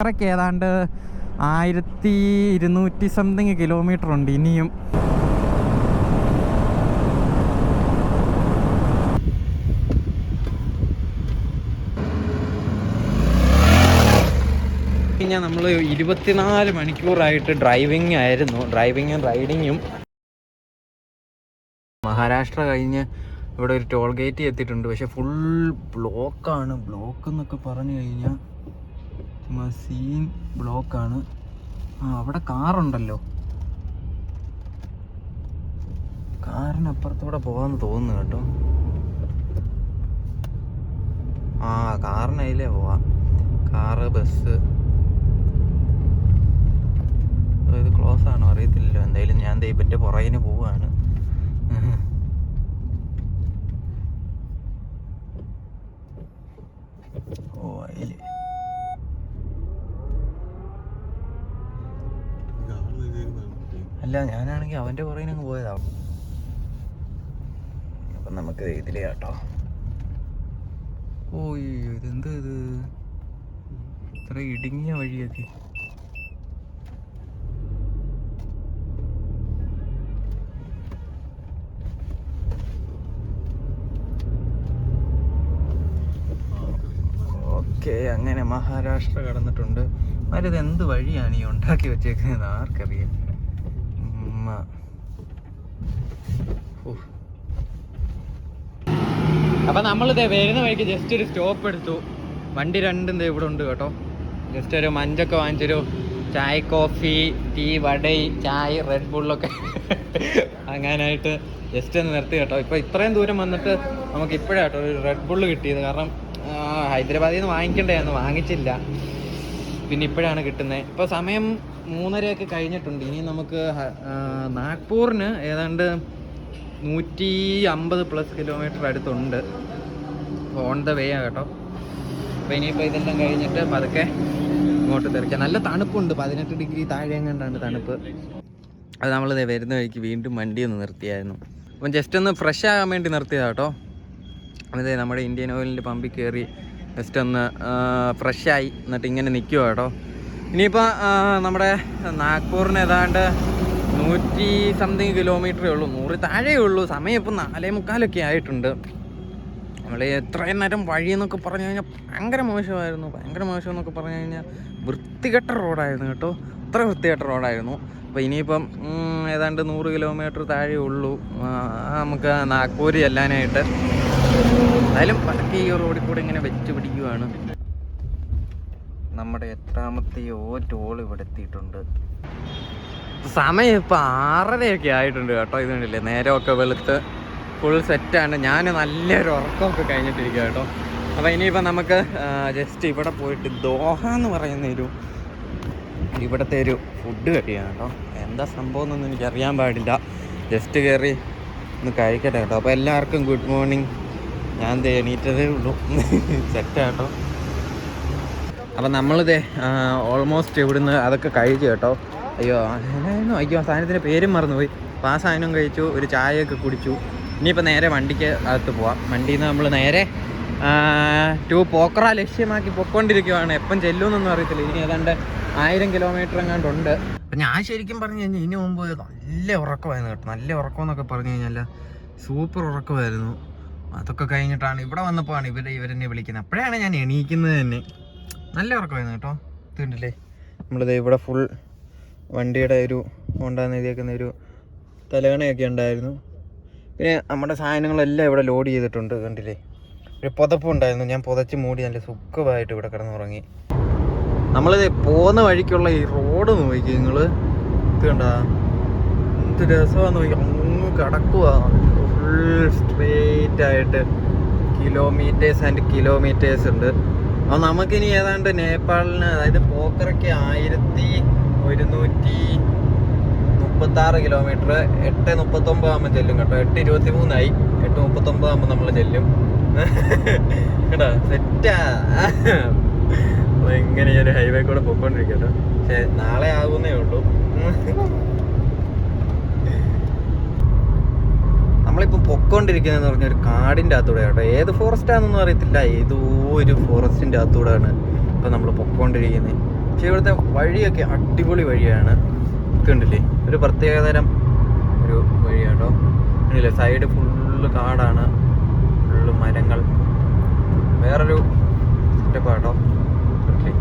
അത്രയ്ക്ക് ഏതാണ്ട് 1200 something kilometre ഉണ്ട് ഇനിയും. കഴിഞ്ഞാൽ നമ്മൾ 24 മണിക്കൂറായിട്ട് ഡ്രൈവിംഗ് ആയിരുന്നു, ഡ്രൈവിങ്ങും റൈഡിങ്ങും. മഹാരാഷ്ട്ര കഴിഞ്ഞ് ഇവിടെ ഒരു ടോൾ ഗേറ്റ് എത്തിയിട്ടുണ്ട്. പക്ഷെ ഫുൾ ബ്ലോക്കാണ്. ബ്ലോക്ക് എന്നൊക്കെ പറഞ്ഞു കഴിഞ്ഞാൽ സീൻ ബ്ലോക്കാണ്. അവിടെ കാറുണ്ടല്ലോ, കാറിനപ്പുറത്തൂടെ പോകാമെന്ന് തോന്നുന്നു കേട്ടോ. കാറിനതിലേ പോവാം. Car, bus. ഇത് ക്ലോസ് ആണോ അറിയത്തില്ലല്ലോ. എന്തായാലും ഞാൻ ദൈവത്തിൻ്റെ പുറകിന് പോവാണ്. അതില് അല്ല, ഞാനാണെങ്കിൽ അവൻ്റെ പുറകിന് അങ്ങ് പോയതാവും. അപ്പം നമുക്ക് ഇതിലേ കേട്ടോ. ഇതെന്ത് ഇത് ഇത്ര ഇടുങ്ങിയ വഴിയൊക്കെ. ഓക്കെ, അങ്ങനെ മഹാരാഷ്ട്ര കടന്നിട്ടുണ്ട്. അവരിത് എന്ത് വഴിയാണ് ഈ ഉണ്ടാക്കി വെച്ചേക്കുന്നത് ആർക്കറിയാം. അപ്പം നമ്മളിത് വരുന്ന വഴിക്ക് ജസ്റ്റ് ഒരു സ്റ്റോപ്പ് എടുത്തു. വണ്ടി രണ്ടും ഇവിടെ ഉണ്ട് കേട്ടോ. ജസ്റ്റ് ഒരു മഞ്ചൊക്കെ വാങ്ങിച്ചൊരു ചായ, കോഫി, ടീ, വടൈ, ചായ, റെഡ് ബുള്ളൊക്കെ അങ്ങനായിട്ട് ജസ്റ്റ് ഒന്ന് നിർത്തി കേട്ടോ. ഇപ്പോൾ ഇത്രയും ദൂരം വന്നിട്ട് നമുക്ക് ഇപ്പോഴാട്ടോ ഒരു റെഡ് ബുള്ള് കിട്ടിയത്. കാരണം ഹൈദരാബാദിൽ നിന്ന് വാങ്ങിക്കേണ്ടതായിരുന്നു, വാങ്ങിച്ചില്ല. പിന്നെ ഇപ്പോഴാണ് കിട്ടുന്നത്. ഇപ്പോൾ സമയം 3:30 കഴിഞ്ഞിട്ടുണ്ട്. ഇനി നമുക്ക് നാഗ്പൂറിന് ഏതാണ്ട് 150+ കിലോമീറ്റർ അടുത്തുണ്ട്. ഓൺ ദ വേ ആ കേട്ടോ. അപ്പോൾ ഇനിയിപ്പോൾ ഇതെല്ലാം കഴിഞ്ഞിട്ട് പതുക്കെ ഇങ്ങോട്ട് തെറിക്കാം. നല്ല തണുപ്പുണ്ട്, 18 ഡിഗ്രി താഴെ എങ്ങാണ്ടാണ് തണുപ്പ്. അത് നമ്മൾ വരുന്ന വഴിക്ക് വീണ്ടും വണ്ടി ഒന്ന് നിർത്തിയായിരുന്നു. അപ്പം ജസ്റ്റ് ഒന്ന് ഫ്രഷ് ആകാൻ വേണ്ടി നിർത്തിയതാണ് കേട്ടോ. അതെ, നമ്മുടെ ഇന്ത്യൻ ഓയിലിൻ്റെ പമ്പിൽ കയറി ജസ്റ്റ് ഒന്ന് ഫ്രഷായി എന്നിട്ട് ഇങ്ങനെ നിൽക്കുക കേട്ടോ. ഇനിയിപ്പോൾ നമ്മുടെ നാഗ്പൂറിന് ഏതാണ്ട് 100 സംതിങ് കിലോമീറ്ററേ ഉള്ളൂ, 100 താഴെ ഉള്ളൂ. സമയം ഇപ്പം 4:45 ആയിട്ടുണ്ട്. നമ്മൾ എത്രയും നേരം വഴിയെന്നൊക്കെ പറഞ്ഞു കഴിഞ്ഞാൽ ഭയങ്കര മോശമായിരുന്നു. ഭയങ്കര മോശം എന്നൊക്കെ പറഞ്ഞു കഴിഞ്ഞാൽ വൃത്തികെട്ട റോഡായിരുന്നു കേട്ടോ. അത്ര വൃത്തികെട്ട റോഡായിരുന്നു. അപ്പോൾ ഇനിയിപ്പം ഏതാണ്ട് 100 കിലോമീറ്റർ താഴെ ഉള്ളൂ നമുക്ക് നാഗ്പൂർ ചെല്ലാനായിട്ട്. എന്തായാലും പതുക്കെ ഈ റോഡിൽ കൂടെ ഇങ്ങനെ വെച്ച് പിടിക്കുവാണ്. നമ്മുടെ എത്രാമത്തെയോ ടോൾ ഇവിടെ എത്തിയിട്ടുണ്ട്. സമയം ഇപ്പം 6:30 ആയിട്ടുണ്ട് കേട്ടോ. ഇത് കണ്ടില്ലേ, നേരമൊക്കെ വെളുത്ത് ഫുൾ സെറ്റാണ്. ഞാൻ നല്ലൊരു ഉറക്കമൊക്കെ കഴിഞ്ഞിട്ടിരിക്കുക കേട്ടോ. അപ്പോൾ ഇനിയിപ്പോൾ നമുക്ക് ജസ്റ്റ് ഇവിടെ പോയിട്ട് ദോഹ എന്ന് പറയുന്ന ഇവിടുത്തെ ഒരു ഫുഡ് കഴിയാണ് കേട്ടോ. എന്താ സംഭവം എന്നൊന്നും എനിക്കറിയാൻ പാടില്ല. ജസ്റ്റ് കയറി ഒന്ന് കഴിക്കട്ടെ കേട്ടോ. അപ്പോൾ എല്ലാവർക്കും ഗുഡ് മോർണിംഗ്. ഞാൻ എണീറ്റതേ ഉള്ളൂ, സെറ്റാട്ടോ. അപ്പം നമ്മളിത് ഓൾമോസ്റ്റ് ഇവിടുന്ന് അതൊക്കെ കഴിച്ചു കേട്ടോ. അയ്യോ സാധനത്തിൻ്റെ പേരും മറന്നുപോയി. അപ്പോൾ ആ സാധനം കഴിച്ചു, ഒരു ചായയൊക്കെ കുടിച്ചു. ഇനിയിപ്പോൾ നേരെ വണ്ടിക്ക് അകത്ത് പോവാം. വണ്ടിയിൽ നിന്ന് നമ്മൾ നേരെ പോക്ര ലക്ഷ്യമാക്കി പൊയ്ക്കൊണ്ടിരിക്കുവാണ്. എപ്പം ചെല്ലുമെന്നൊന്നും അറിയത്തില്ല. ഇനി ഏതാണ്ട് 1000 കിലോമീറ്റർ എങ്ങാണ്ടുണ്ട്. അപ്പം ഞാൻ ശരിക്കും പറഞ്ഞു കഴിഞ്ഞാൽ ഇതിന് മുമ്പ് നല്ല ഉറക്കമായിരുന്നു കേട്ടോ. നല്ല ഉറക്കം എന്നൊക്കെ പറഞ്ഞു കഴിഞ്ഞാൽ സൂപ്പർ ഉറക്കമായിരുന്നു. അതൊക്കെ കഴിഞ്ഞിട്ടാണ് ഇവിടെ വന്നപ്പോഴാണ് ഇവരെന്നെ വിളിക്കുന്നത്. അപ്പോഴാണ് ഞാൻ എണീക്കുന്നത് തന്നെ. നല്ല ഉറക്കമായിരുന്നു കേട്ടോ. ഇതുണ്ടല്ലേ, നമ്മളിത് ഇവിടെ ഫുൾ വണ്ടിയുടെ ഒരു കൊണ്ടാന്ന് എഴുതിയേക്കുന്ന ഒരു തലകണയൊക്കെ ഉണ്ടായിരുന്നു. പിന്നെ നമ്മുടെ സാധനങ്ങളെല്ലാം ഇവിടെ ലോഡ് ചെയ്തിട്ടുണ്ട്. കണ്ടില്ലേ, ഒരു പുതപ്പുണ്ടായിരുന്നു. ഞാൻ പുതച്ച് മൂടി നല്ല സുഖമായിട്ട് ഇവിടെ കിടന്നുറങ്ങി. നമ്മളിത് പോകുന്ന വഴിക്കുള്ള ഈ റോഡ് നോക്കി നിങ്ങൾ, ഇത് കണ്ടാ എന്ത് രസമാണെന്ന് നോക്കി. അങ്ങ് കിടക്കുക ഫുൾ സ്ട്രെയിറ്റ് ആയിട്ട്. കിലോമീറ്റേഴ്സ് ആൻഡ് കിലോമീറ്റേഴ്സ് ഉണ്ട്. അപ്പോൾ നമുക്കിനി ഏതാണ്ട് നേപ്പാളിന്, അതായത് പോക്കറയ്ക്ക് 1136 കിലോമീറ്റർ. 8:39 ആകുമ്പോൾ ചെല്ലും കേട്ടോ. 8:23 ആയി. 8:39 ആകുമ്പോൾ നമ്മൾ ചെല്ലും കേട്ടോ. സെറ്റാ. ഇങ്ങനെ ഒരു ഹൈവേ കൂടെ പോയിക്കൊണ്ടിരിക്കും കേട്ടോ. പക്ഷേ നാളെ ആകുന്നേ ഉള്ളൂ. നമ്മളിപ്പോൾ പൊക്കോണ്ടിരിക്കുന്നതെന്ന് പറഞ്ഞാൽ ഒരു കാടിൻ്റെ അകത്തൂടെ കേട്ടോ. ഏത് ഫോറസ്റ്റാണെന്നൊന്നും അറിയത്തില്ല. ഏതോ ഒരു ഫോറസ്റ്റിൻ്റെ അകത്തൂടെയാണ് ഇപ്പം നമ്മൾ പൊക്കോണ്ടിരിക്കുന്നത്. പക്ഷേ ഇവിടുത്തെ വഴിയൊക്കെ അടിപൊളി വഴിയാണ്. കണ്ടില്ലേ, ഒരു പ്രത്യേകതരം ഒരു വഴിയാട്ടോ. കണ്ടില്ലേ, സൈഡ് ഫുള്ള് കാടാണ്, ഫുള്ള് മരങ്ങൾ, വേറൊരു സെറ്റപ്പാട്ടോ. കണ്ടില്ലേ,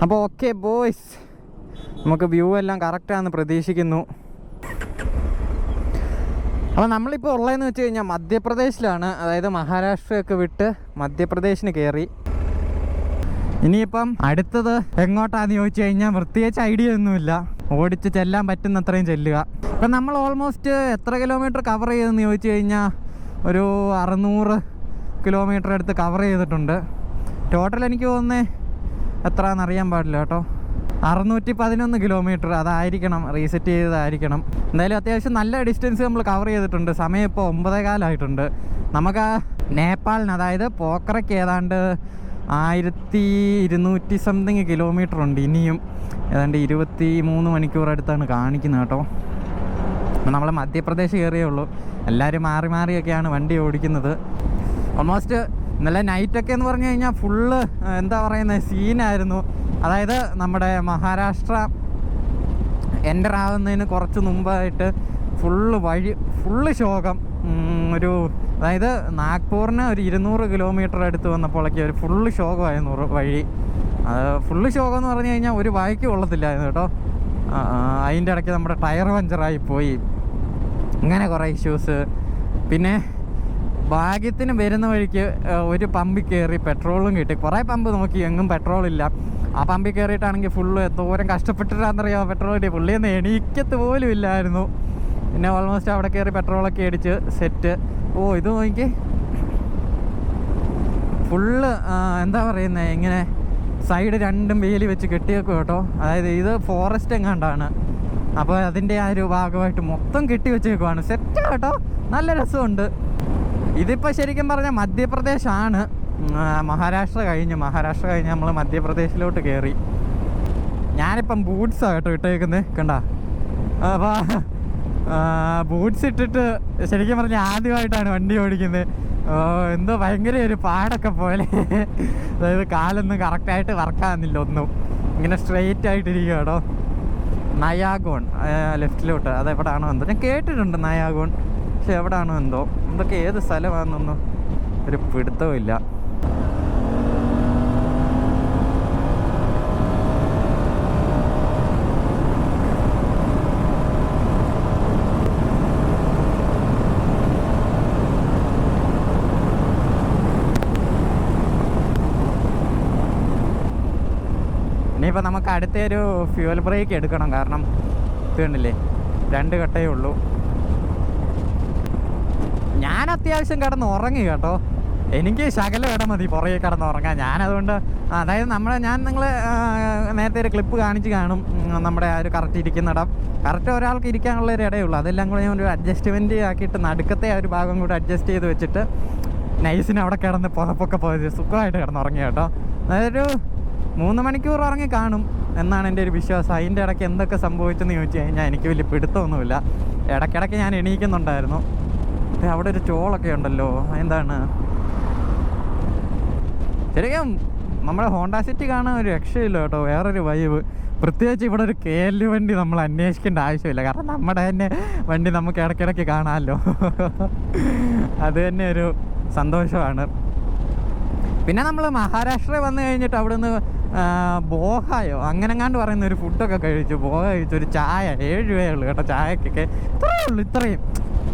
അപ്പോൾ ഓക്കെ ബോയ്സ്, നമുക്ക് വ്യൂ എല്ലാം കറക്റ്റാണെന്ന് പ്രതീക്ഷിക്കുന്നു. അപ്പോൾ നമ്മളിപ്പോൾ ഉള്ളതെന്ന് വെച്ച് കഴിഞ്ഞാൽ മധ്യപ്രദേശിലാണ്. അതായത് മഹാരാഷ്ട്രയൊക്കെ വിട്ട് മധ്യപ്രദേശിന് കയറി. ഇനിയിപ്പം അടുത്തത് എങ്ങോട്ടാന്ന് ചോദിച്ചു കഴിഞ്ഞാൽ പ്രത്യേകിച്ച് ഐഡിയ ഒന്നുമില്ല. ഓടിച്ച് ചെല്ലാൻ പറ്റുന്നത്രയും ചെല്ലുക. ഇപ്പം നമ്മൾ ഓൾമോസ്റ്റ് എത്ര കിലോമീറ്റർ കവർ ചെയ്തെന്ന് ചോദിച്ചു കഴിഞ്ഞാൽ ഒരു 600 കിലോമീറ്റർ അടുത്ത് കവർ ചെയ്തിട്ടുണ്ട്. ടോട്ടൽ എനിക്ക് തോന്നുന്നത് എത്രയാണെന്നറിയാൻ പാടില്ല കേട്ടോ, 611 കിലോമീറ്റർ. അതായിരിക്കണം, റീസെറ്റ് ചെയ്തതായിരിക്കണം. എന്തായാലും അത്യാവശ്യം നല്ല ഡിസ്റ്റൻസ് നമ്മൾ കവർ ചെയ്തിട്ടുണ്ട്. സമയം ഇപ്പോൾ 9:15 നമുക്ക് ആ നേപ്പാളിന്, അതായത് പോക്കറയ്ക്ക് ഏതാണ്ട് 1200 സംതിങ് കിലോമീറ്റർ ഉണ്ട്. ഇനിയും ഏതാണ്ട് 23 മണിക്കൂർ അടുത്താണ് കാണിക്കുന്നത് കേട്ടോ. നമ്മൾ മധ്യപ്രദേശ് കയറിയേ ഉള്ളൂ. എല്ലാവരും മാറി മാറിയൊക്കെയാണ് വണ്ടി ഓടിക്കുന്നത്. ഓൾമോസ്റ്റ് ഇന്നലെ നൈറ്റൊക്കെ എന്ന് പറഞ്ഞു കഴിഞ്ഞാൽ ഫുള്ള് എന്താ പറയുന്നത്, സീനായിരുന്നു. അതായത് നമ്മുടെ മഹാരാഷ്ട്ര എൻ്റർ ആകുന്നതിന് കുറച്ച് മുമ്പായിട്ട് ഫുള്ള് ശോകം. അതായത് നാഗ്പൂറിന് ഒരു 200 കിലോമീറ്റർ അടുത്ത് വന്നപ്പോഴൊക്കെ ഒരു ഫുള്ള് ശോകമായിരുന്നു വഴി. ഫുള്ള് ശോകം എന്ന് പറഞ്ഞു കഴിഞ്ഞാൽ ഒരു വായിക്ക് കൊള്ളത്തില്ലായിരുന്നു കേട്ടോ. അതിൻ്റെ ഇടയ്ക്ക് നമ്മുടെ ടയർ പഞ്ചറായി പോയി, അങ്ങനെ കുറേ ഇഷ്യൂസ്. പിന്നെ ഭാഗ്യത്തിന് വരുന്ന വഴിക്ക് ഒരു പമ്പിൽ കയറി പെട്രോളും കിട്ടി. കുറേ പമ്പ് നോക്കി, എങ്ങും പെട്രോളില്ല. ആ പമ്പിൽ കയറിയിട്ടാണെങ്കിൽ ഫുള്ള് എന്തോരം കഷ്ടപ്പെട്ടിട്ടാണെന്നറിയാമോ പെട്രോൾ കിട്ടി. പുള്ളിയൊന്നും എണീക്കത്ത് പോലും ഇല്ലായിരുന്നു. പിന്നെ ഓൾമോസ്റ്റ് അവിടെ കയറി പെട്രോളൊക്കെ അടിച്ച് സെറ്റ്. ഇത് നോക്കി ഫുള്ള് എന്താ പറയുന്നത്, ഇങ്ങനെ സൈഡ് രണ്ടും വേലി വെച്ച് കെട്ടിയേക്കും കേട്ടോ. അതായത് ഇത് ഫോറസ്റ്റ് എങ്ങാണ്ടാണ്. അപ്പോൾ അതിൻ്റെ ആ ഒരു ഭാഗമായിട്ട് മൊത്തം കെട്ടി വെച്ചേക്കുവാണ്. സെറ്റ് കേട്ടോ, നല്ല രസമുണ്ട്. ഇതിപ്പോൾ ശരിക്കും പറഞ്ഞാൽ മധ്യപ്രദേശാണ്. മഹാരാഷ്ട്ര കഴിഞ്ഞ് നമ്മൾ മധ്യപ്രദേശിലോട്ട് കയറി. ഞാനിപ്പം ബൂട്ട്സാണ് കേട്ടോ ഇട്ടേക്കുന്നത്, കണ്ട. അപ്പോൾ ബൂട്ട്സ് ഇട്ടിട്ട് ശരിക്കും പറഞ്ഞാൽ ആദ്യമായിട്ടാണ് വണ്ടി ഓടിക്കുന്നത്. എന്തോ ഭയങ്കര ഒരു പാടൊക്കെ പോലെ. അതായത് കാലൊന്നും കറക്റ്റായിട്ട് വർക്കാകുന്നില്ല ഒന്നും. ഇങ്ങനെ സ്ട്രെയിറ്റ് ആയിട്ടിരിക്കുക കേട്ടോ. നയാഗോൺ ലെഫ്റ്റിലോട്ട്, അതെവിടാണോ എന്തോ. ഞാൻ കേട്ടിട്ടുണ്ട് നയാഗോൺ, പക്ഷെ എവിടാണോ എന്തോ. ഇതൊക്കെ ഏത് സ്ഥലമാണെന്നൊന്നും ഒരു പിടുത്തവും ഇല്ല. ഇനിയിപ്പോൾ നമുക്ക് അടുത്തൊരു ഫ്യൂവൽ ബ്രേക്ക് എടുക്കണം. കാരണം ഇത് കണ്ടില്ലേ, 2 കട്ടയേ ഉള്ളൂ. ഞാൻ അത്യാവശ്യം കിടന്ന് ഉറങ്ങി കേട്ടോ. എനിക്ക് ശകലം ഇടം മതി പുറകെ കിടന്ന് ഉറങ്ങാൻ. ഞാനതുകൊണ്ട് അതായത് ഞാൻ നിങ്ങൾ നേരത്തെ ഒരു ക്ലിപ്പ് കാണിച്ച് കാണും. നമ്മുടെ ആ ഒരു കറക്റ്റ് ഇരിക്കുന്നിടം, കറക്റ്റ് ഒരാൾക്ക് ഇരിക്കാനുള്ള ഒരു ഇടയുള്ളൂ. അതെല്ലാം കൂടെ ഞാൻ ഒരു അഡ്ജസ്റ്റ്മെൻറ്റ് ആക്കിയിട്ട് നടുക്കത്തെ ആ ഒരു ഭാഗം കൂടെ അഡ്ജസ്റ്റ് ചെയ്ത് വെച്ചിട്ട് നൈസിന് അവിടെ കിടന്ന് പുറപ്പൊക്കെ പോയത് സുഖമായിട്ട് കിടന്ന് ഉറങ്ങി കേട്ടോ. അതായത് 3 മണിക്കൂർ ഉറങ്ങി കാണും എന്നാണ് എൻ്റെ ഒരു വിശ്വാസം. അതിൻ്റെ ഇടയ്ക്ക് എന്തൊക്കെ സംഭവിച്ചെന്ന് ചോദിച്ചു കഴിഞ്ഞാൽ എനിക്ക് വലിയ പിടുത്തമൊന്നുമില്ല. ഇടയ്ക്കിടയ്ക്ക് ഞാൻ എണീക്കുന്നുണ്ടായിരുന്നു. അവിടെ ഒരു ടോളൊക്കെ ഉണ്ടല്ലോ, എന്താണ് ശരിക്കും നമ്മുടെ ഹോണ്ട സിറ്റി കാണാൻ ഒരു രക്ഷയില്ല കേട്ടോ. വേറൊരു വൈബ്. പ്രത്യേകിച്ച് ഇവിടെ ഒരു KL വണ്ടി നമ്മൾ അന്വേഷിക്കേണ്ട ആവശ്യമില്ല. കാരണം നമ്മുടെ തന്നെ വണ്ടി നമുക്ക് ഇടയ്ക്കിടയ്ക്ക് കാണാമല്ലോ. അത് തന്നെ ഒരു സന്തോഷമാണ്. പിന്നെ നമ്മൾ മഹാരാഷ്ട്ര വന്നു കഴിഞ്ഞിട്ട് അവിടെ നിന്ന് ബോഹായോ അങ്ങനെങ്ങാണ്ട് പറയുന്ന ഒരു ഫുഡൊക്കെ കഴിച്ചു. ബോഹ കഴിച്ചു. ഒരു ചായ 7 രൂപയുള്ളൂ കേട്ടോ ചായക്കൊക്കെ. ഇത്രയും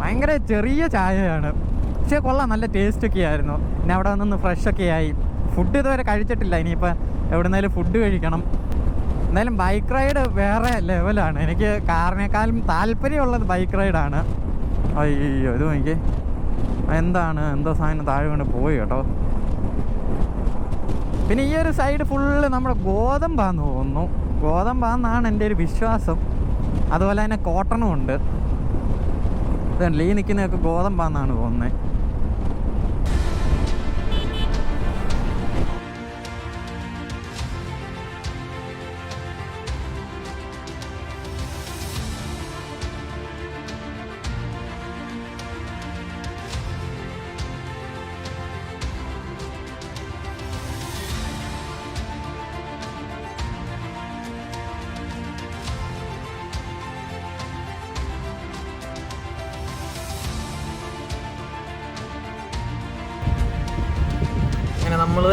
ഭയങ്കര ചെറിയ ചായയാണ്, പക്ഷേ കൊള്ളാം, നല്ല ടേസ്റ്റൊക്കെ ആയിരുന്നു. പിന്നെ അവിടെ വന്നൊന്ന് ഫ്രഷൊക്കെ ആയി. ഫുഡ് ഇതുവരെ കഴിച്ചിട്ടില്ല, ഇനിയിപ്പോൾ എവിടുന്നേലും ഫുഡ് കഴിക്കണം. എന്തായാലും ബൈക്ക് റൈഡ് വേറെ ലെവലാണ്. എനിക്ക് കാറിനേക്കാളും താല്പര്യമുള്ളത് ബൈക്ക് റൈഡാണ്. അയ്യോ ഇത് എനിക്ക് എന്തോ സാധനം താഴെ കൊണ്ട് പോയി കേട്ടോ. പിന്നെ ഈ ഒരു സൈഡ് ഫുള്ള് നമ്മുടെ ഗോതമ്പാന്ന് തോന്നുന്നു. ഗോതമ്പാന്നാണ് എൻ്റെ ഒരു വിശ്വാസം. അതുപോലെ തന്നെ കോട്ടണും ഉണ്ട്. ഇതല്ലേ ഈ നിൽക്കുന്നതൊക്കെ ഗോതമ്പാന്നാണ് തോന്നുന്നത്. നമ്മൾ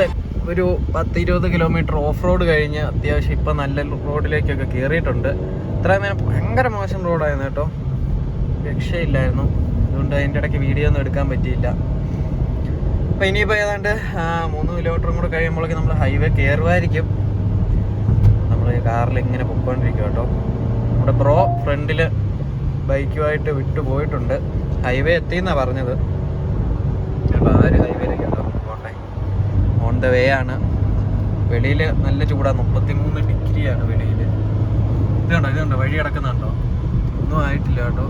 ഒരു 10-20 കിലോമീറ്റർ ഓഫ് റോഡ് കഴിഞ്ഞ് അത്യാവശ്യം ഇപ്പം നല്ല റോഡിലേക്കൊക്കെ കയറിയിട്ടുണ്ട്. ഇത്രയും നേരം ഭയങ്കര മോശം റോഡായിരുന്നു കേട്ടോ, രക്ഷയില്ലായിരുന്നു. അതുകൊണ്ട് അതിൻ്റെ ഇടയ്ക്ക് വീഡിയോ ഒന്നും എടുക്കാൻ പറ്റിയില്ല. അപ്പം ഇനിയിപ്പോൾ ഏതാണ്ട് 3 കിലോമീറ്ററും കൂടെ കഴിയുമ്പോഴേക്കും നമ്മൾ ഹൈവേ കയറുമായിരിക്കും. നമ്മൾ കാറിൽ ഇങ്ങനെ പൊയ്ക്കൊണ്ടിരിക്കും കേട്ടോ. നമ്മുടെ ബ്രോ ഫ്രണ്ടിൽ ബൈക്കുമായിട്ട് വിട്ടു പോയിട്ടുണ്ട്. ഹൈവേ എത്തിയെന്നാണ് പറഞ്ഞത് കേട്ടോ. ആ ഒരു ഹൈവേയിലേക്ക് കേട്ടോ പോട്ടെ. ഓൺ ദ വേ ആണ്. വെളിയിൽ നല്ല ചൂടാണ്, 33 ഡിഗ്രിയാണ് വെളിയിൽ. ഇതുണ്ടോ വഴി കിടക്കുന്നുണ്ടോ? ഒന്നും ആയിട്ടില്ല കേട്ടോ.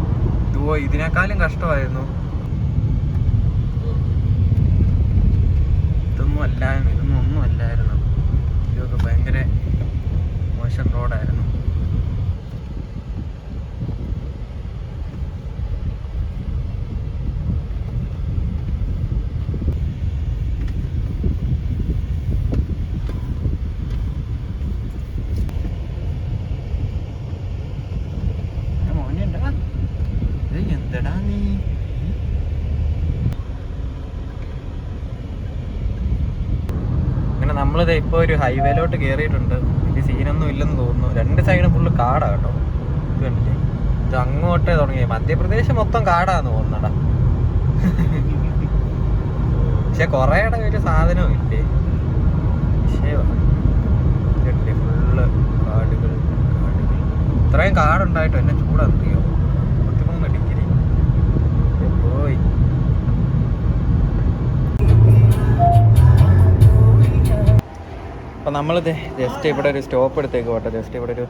ഇതിനേക്കാളും കഷ്ടമായിരുന്നു. ഇതൊന്നും അല്ലായിരുന്നു. ഇതൊക്കെ ഭയങ്കര മോശം റോഡായിരുന്നു. അങ്ങനെ നമ്മളിത് ഇപ്പോൾ ഒരു ഹൈവേയിലോട്ട് കയറിയിട്ടുണ്ട്. ഇത് സീനൊന്നും ഇല്ലെന്ന് തോന്നുന്നു. 2 സൈഡും ഫുള്ള് കാടാണ് കേട്ടോ. ഇത് കണ്ടില്ലേ, ഇത് അങ്ങോട്ടേ തുടങ്ങി. മധ്യപ്രദേശ് മൊത്തം കാടാന്ന് തോന്നടാ. പക്ഷെ കുറേയുടെ ഒരു സാധനവും ഇല്ലേ. കണ്ടില്ലേ, ഫുള്ള് കാടുകൾ. ഇത്രയും കാടുണ്ടായിട്ടോ എന്നെ ചൂടാറിയോ. 33 ഡിഗ്രി പോയി. അപ്പം നമ്മളിത് ജസ്റ്റ് ഇവിടെ ഒരു സ്റ്റോപ്പ് എടുത്തേക്ക് പോട്ടെ. ജസ്റ്റ് ഇവിടെ ഒരു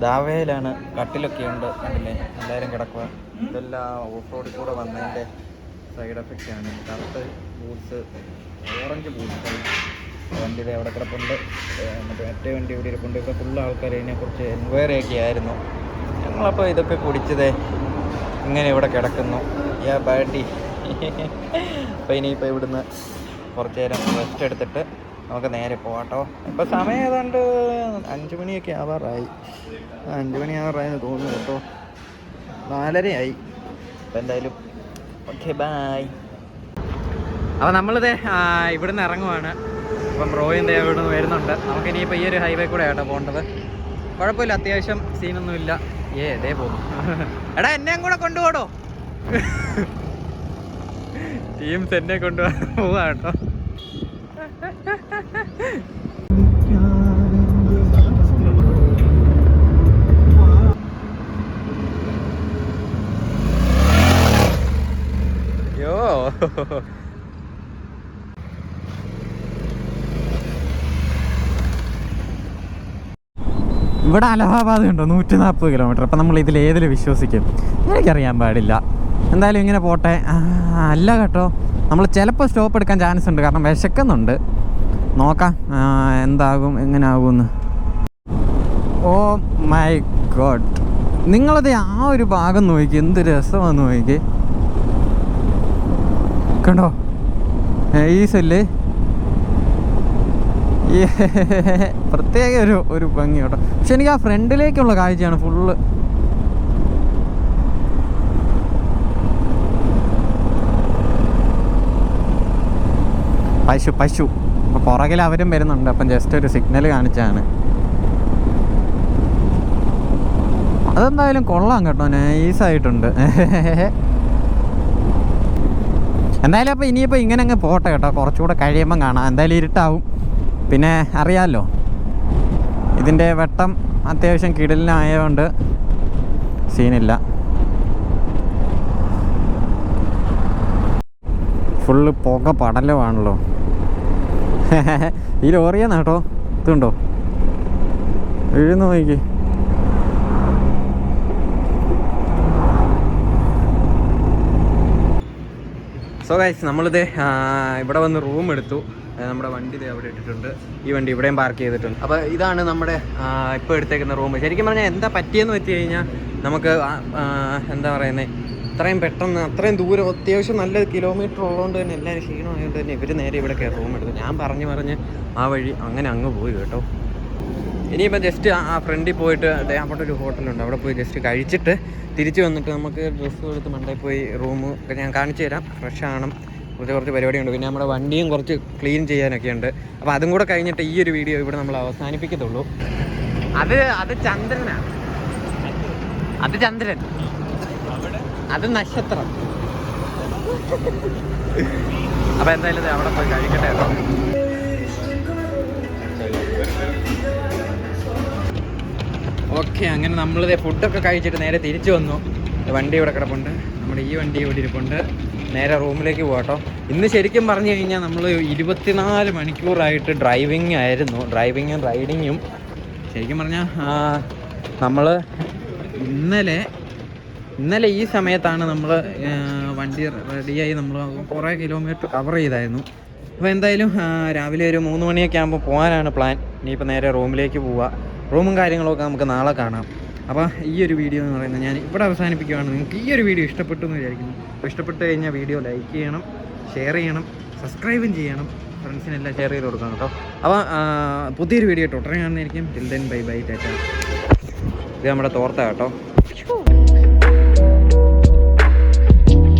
ദാവയിലാണ്, കട്ടിലൊക്കെ ഉണ്ട് കണ്ടില്ലേ, എല്ലാവരും കിടക്കുക. ഇതെല്ലാം ഓഫ് റോഡിൽ കൂടെ വന്നതിൻ്റെ സൈഡ് എഫക്റ്റ് ആണ്. കറുത്ത് ബൂട്ട്സ്, ഓറഞ്ച് ബൂട്ട്സ് വണ്ടി അവിടെ കിടപ്പുണ്ട്. മറ്റേ വണ്ടി ഇവിടെ ഇരിപ്പുണ്ട്. ഇവിടെ ഫുള്ള് ആൾക്കാർ ഇതിനെക്കുറിച്ച് എൻക്വയറി ഒക്കെ ആയിരുന്നു. ഞങ്ങളപ്പോൾ ഇതൊക്കെ കുടിച്ചത് ഇങ്ങനെ ഇവിടെ കിടക്കുന്നു. യാ ബാഡി. അപ്പോൾ ഇനിയിപ്പോൾ ഇവിടുന്ന് കുറച്ച് നേരം റെസ്റ്റ് എടുത്തിട്ട് നമുക്ക് നേരെ പോകാട്ടോ. ഇപ്പോൾ സമയം ഏതാണ്ട് 5 മണിയൊക്കെ ആവാറായി. 5 മണി ആവാറായെന്ന് തോന്നുന്നു കേട്ടോ. 4:30 ആയി. അപ്പോൾ എന്തായാലും ഓക്കെ ബായ്. അപ്പോൾ നമ്മളിത് ഇവിടുന്ന് ഇറങ്ങുവാണ്. അപ്പം റോയിൻ്റെ ഇവിടുന്ന് വരുന്നുണ്ട്. നമുക്കിനിയിപ്പോൾ ഈ ഒരു ഹൈവേ കൂടെ ആട്ടോ പോകേണ്ടത്. കുഴപ്പമില്ല, അത്യാവശ്യം സീനൊന്നുമില്ല. ഇതേ പോകുന്നു. എടാ എന്നെയും കൂടെ കൊണ്ടുപോടോ. ടീംസ് എന്നെ കൊണ്ടുപോകാ കേട്ടോ. യോ ഇവിടെ അലഹാബാദ് ഉണ്ടോ 140 കിലോമീറ്റർ. അപ്പം നമ്മൾ ഇതിലേതിൽ വിശ്വസിക്കും എനിക്കറിയാൻ പാടില്ല. എന്തായാലും ഇങ്ങനെ പോട്ടെ. അല്ല കേട്ടോ, നമ്മൾ ചിലപ്പോൾ സ്റ്റോപ്പ് എടുക്കാൻ ചാൻസ് ഉണ്ട്. കാരണം വിശക്കുന്നുണ്ട്. നോക്കാം എന്താകും എങ്ങനെ ആകുമെന്ന്. ഓ മൈ ഗോഡ്, നിങ്ങളത് ആ ഒരു ഭാഗം നോക്കി, എന്ത് രസമാണെന്ന് നോക്കി. കണ്ടോ ഈ സെല്ല്, പ്രത്യേക ഒരു ഭംഗി കേട്ടോ. പക്ഷെ എനിക്ക് ആ ഫ്രണ്ടിലേക്കുള്ള കാഴ്ചയാണ് ഫുള്ള്. പശു അപ്പോൾ പുറകിൽ അവരും വരുന്നുണ്ട്. അപ്പം ജസ്റ്റ് ഒരു സിഗ്നൽ കാണിച്ചാണ്. അതെന്തായാലും കൊള്ളാം കേട്ടോ, നൈസായിട്ടുണ്ട്. എന്തായാലും അപ്പോൾ ഇനിയിപ്പോൾ ഇങ്ങനെ അങ്ങ് പോട്ടെ കേട്ടോ. കുറച്ചുകൂടെ കഴിയുമ്പം കാണാം. എന്തായാലും ഇരുട്ടാവും. പിന്നെ അറിയാമല്ലോ ഇതിൻ്റെ വെട്ടം അത്യാവശ്യം കിടലിനായതുകൊണ്ട് സീനില്ല. ഫുള്ള് പുക പടലമാണല്ലോ. ഈ ലോറിയാന്ന് കേട്ടോ. ഇതുണ്ടോ വീഴുന്നു നോക്കി. സോ ഗൈസ്, നമ്മളിത് ഇവിടെ വന്ന് റൂം എടുത്തു. നമ്മുടെ വണ്ടി അവിടെ ഇട്ടിട്ടുണ്ട്. ഈ വണ്ടി ഇവിടെയും പാർക്ക് ചെയ്തിട്ടുണ്ട്. അപ്പോൾ ഇതാണ് നമ്മുടെ ഇപ്പോൾ എടുത്തേക്കുന്ന റൂം. ശരിക്കും പറഞ്ഞാൽ എന്താ പറ്റിയെന്ന് വെച്ച് കഴിഞ്ഞാൽ നമുക്ക് എന്താ പറയുന്നത്, അത്രയും പെട്ടെന്ന് അത്രയും ദൂരം അത്യാവശ്യം നല്ല കിലോമീറ്റർ ഉള്ളതുകൊണ്ട് തന്നെ എല്ലാവരും ക്ഷീണമായതുകൊണ്ട് തന്നെ ഇവർ നേരെ ഇവിടെ റൂം എടുത്തു. ഞാൻ പറഞ്ഞ് ആ വഴി അങ്ങനെ അങ്ങ് പോയി കേട്ടോ. ഇനിയിപ്പോൾ ജസ്റ്റ് ആ ഫ്രണ്ടിൽ പോയിട്ട് അവിടെ ഒരു ഹോട്ടലുണ്ട്, അവിടെ പോയി ജസ്റ്റ് കഴിച്ചിട്ട് തിരിച്ച് വന്നിട്ട് നമുക്ക് ഡ്രസ്സ് എടുത്ത് മണ്ടയിൽ പോയി റൂം ഒക്കെ ഞാൻ കാണിച്ചു തരാം. ഫ്രഷ് ആവണം, കുറച്ച് പരിപാടിയുണ്ട്. പിന്നെ നമ്മുടെ വണ്ടിയും കുറച്ച് ക്ലീൻ ചെയ്യാനൊക്കെ ഉണ്ട്. അപ്പോൾ അതും കൂടെ കഴിഞ്ഞിട്ട് ഈ ഒരു വീഡിയോ ഇവിടെ നമ്മൾ അവസാനിപ്പിക്കത്തുള്ളൂ. അത് ചന്ദ്രനാണ്, അത് ചന്ദ്രൻ, അത് നക്ഷത്രം. അപ്പോൾ എന്തായാലും അവിടെ പോയി കഴിക്കട്ടെ കേട്ടോ. ഓക്കെ, അങ്ങനെ നമ്മളിത് ഫുഡൊക്കെ കഴിച്ചിട്ട് നേരെ തിരിച്ചു വന്നു. വണ്ടി ഇവിടെ കിടപ്പുണ്ട്, നമ്മുടെ ഈ വണ്ടി ഇവിടെ ഇരിപ്പുണ്ട്. നേരെ റൂമിലേക്ക് പോകട്ടോ. ഇന്ന് ശരിക്കും പറഞ്ഞു കഴിഞ്ഞാൽ നമ്മൾ 24 മണിക്കൂറായിട്ട് ഡ്രൈവിംഗ് ആയിരുന്നു, ഡ്രൈവിങ്ങും റൈഡിങ്ങും. ശരിക്കും പറഞ്ഞാൽ നമ്മൾ ഇന്നലെ ഈ സമയത്താണ് നമ്മൾ വണ്ടി റെഡിയായി നമ്മൾ കുറേ കിലോമീറ്റർ കവർ ചെയ്തായിരുന്നു. അപ്പോൾ എന്തായാലും രാവിലെ ഒരു 3 മണിയൊക്കെ ആകുമ്പോൾ പോകാനാണ് പ്ലാൻ. ഇനിയിപ്പോൾ നേരെ റൂമിലേക്ക് പോവുക. റൂമും കാര്യങ്ങളൊക്കെ നമുക്ക് നാളെ കാണാം. അപ്പോൾ ഈ ഒരു വീഡിയോ എന്ന് പറയുന്നത് ഞാൻ ഇവിടെ അവസാനിപ്പിക്കുകയാണ്. നിങ്ങൾക്ക് ഈ ഒരു വീഡിയോ ഇഷ്ടപ്പെട്ടു എന്ന് വിചാരിക്കുന്നു. അപ്പോൾ ഇഷ്ടപ്പെട്ട് കഴിഞ്ഞാൽ വീഡിയോ ലൈക്ക് ചെയ്യണം, ഷെയർ ചെയ്യണം, സബ്സ്ക്രൈബും ചെയ്യണം, ഫ്രണ്ട്സിനെല്ലാം ഷെയർ ചെയ്ത് കൊടുക്കണം കേട്ടോ. അപ്പോൾ പുതിയൊരു വീഡിയോ ഉടനെ കാണുന്നതായിരിക്കും. ടിൽ ദെൻ ബൈ ബൈ, ടാറ്റ. ഇത് നമ്മുടെ തോർത്ത കേട്ടോ.